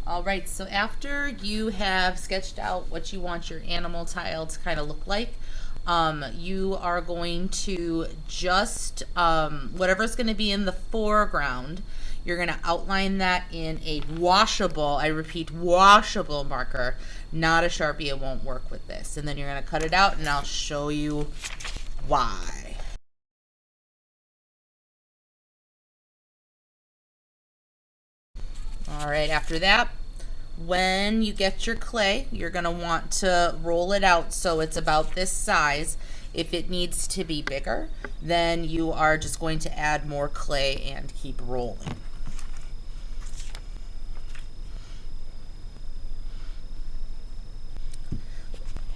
All right, so after you have sketched out what you want your animal tile to kind of look like, you are going to just, whatever's going to be in the foreground, you're going to outline that in a washable, I repeat, washable marker, not a Sharpie. It won't work with this. And then you're going to cut it out, and I'll show you why. All right, after that, when you get your clay, you're going to want to roll it out so it's about this size. If it needs to be bigger, then you are just going to add more clay and keep rolling.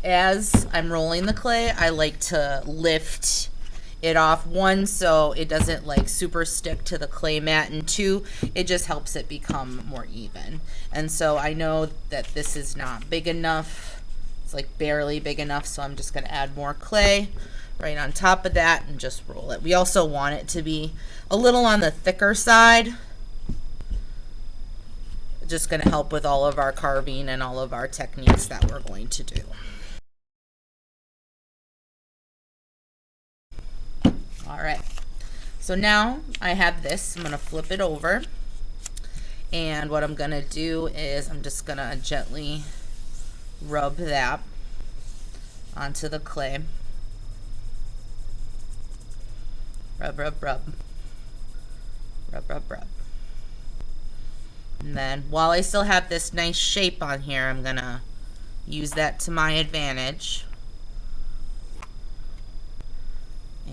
As I'm rolling the clay, I like to lift it off, one, so it doesn't like super stick to the clay mat, and two, it just helps it become more even. And so I know that this is not big enough. It's like barely big enough, so I'm just going to add more clay right on top of that and just roll it. We also want it to be a little on the thicker side. Just going to help with all of our carving and all of our techniques that we're going to do. All right, so now I have this. I'm going to flip it over, and what I'm going to do is I'm just going to gently rub that onto the clay. Rub, rub, rub. Rub, rub, rub. And then while I still have this nice shape on here, I'm going to use that to my advantage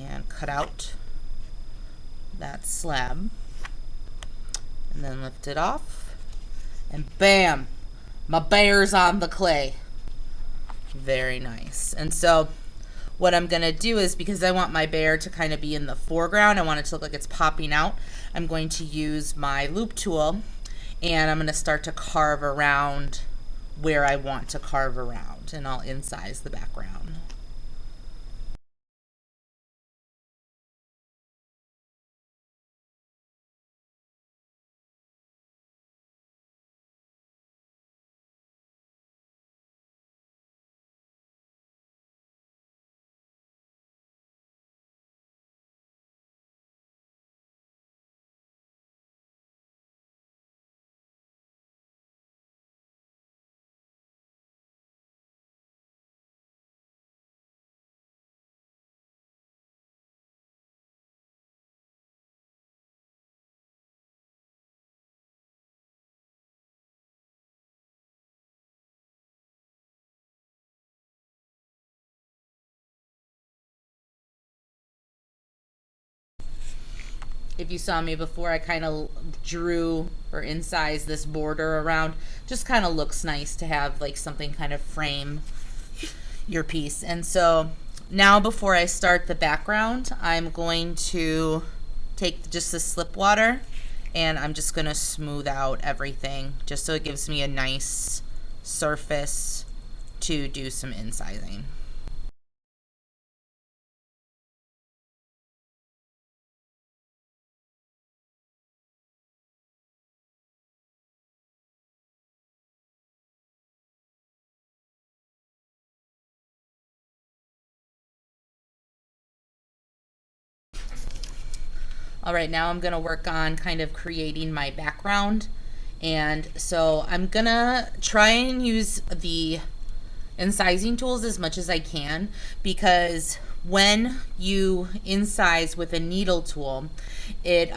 and cut out that slab, and then lift it off, and bam, my bear's on the clay. Very nice. And so what I'm going to do is, because I want my bear to kind of be in the foreground, I want it to look like it's popping out, I'm going to use my loop tool, and I'm going to start to carve around where I want to carve around, and I'll incise the background. If you saw me before, I kind of drew or incised this border around. Just kind of looks nice to have like something kind of frame your piece. And so now, before I start the background, I'm going to take just the slip water, and I'm just going to smooth out everything just so it gives me a nice surface to do some incising. All right, now I'm gonna work on kind of creating my background. And so I'm gonna try and use the incising tools as much as I can, because when you incise with a needle tool, it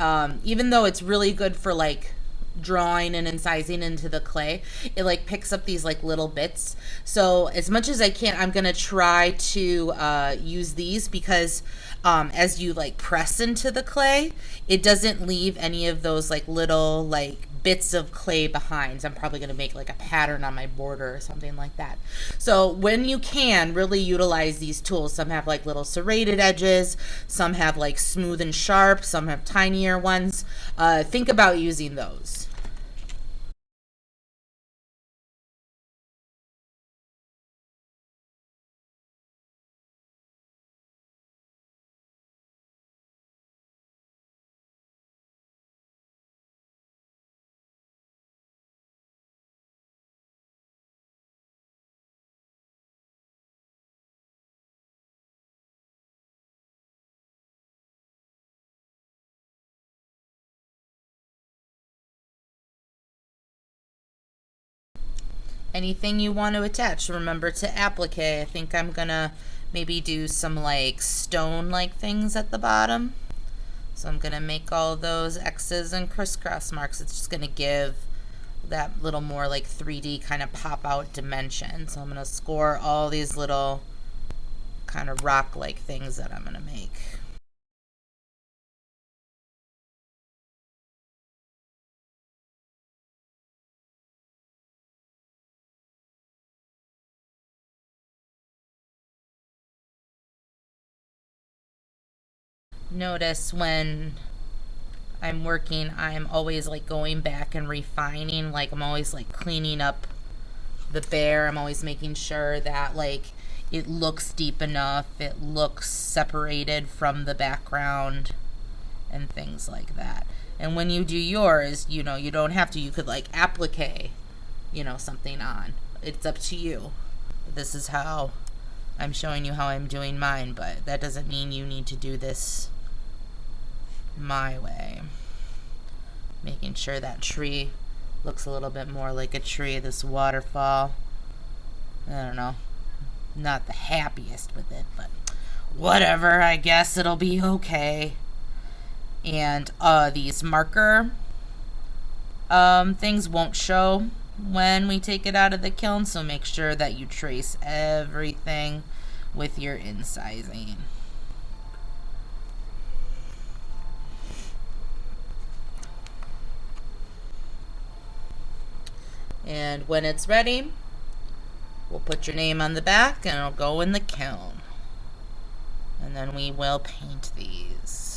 even though it's really good for like drawing and incising into the clay, it like picks up these like little bits. So as much as I can, I'm gonna try to use these, because as you like press into the clay, it doesn't leave any of those like little like bits of clay behind. So I'm probably going to make like a pattern on my border or something like that. So when you can, really utilize these tools. Some have like little serrated edges, some have like smooth and sharp, some have tinier ones. Think about using those. Anything you want to attach, remember to applique. I think I'm gonna maybe do some like stone like things at the bottom. So I'm gonna make all those X's and crisscross marks. It's just gonna give that little more like 3D kind of pop out dimension. So I'm gonna score all these little kind of rock like things that I'm gonna make. Notice when I'm working, I'm always like going back and refining, like I'm always like cleaning up the bear. I'm always making sure that like it looks deep enough, it looks separated from the background and things like that. And when you do yours, you know, you don't have to, you could like applique, you know, something on. It's up to you. This is how I'm showing you how I'm doing mine, but that doesn't mean you need to do this my way. Making sure that tree looks a little bit more like a tree, this waterfall. I don't know, not the happiest with it, but whatever, I guess it'll be okay. And these marker things won't show when we take it out of the kiln, so make sure that you trace everything with your incising. And when it's ready, we'll put your name on the back and it'll go in the kiln. And then we will paint these.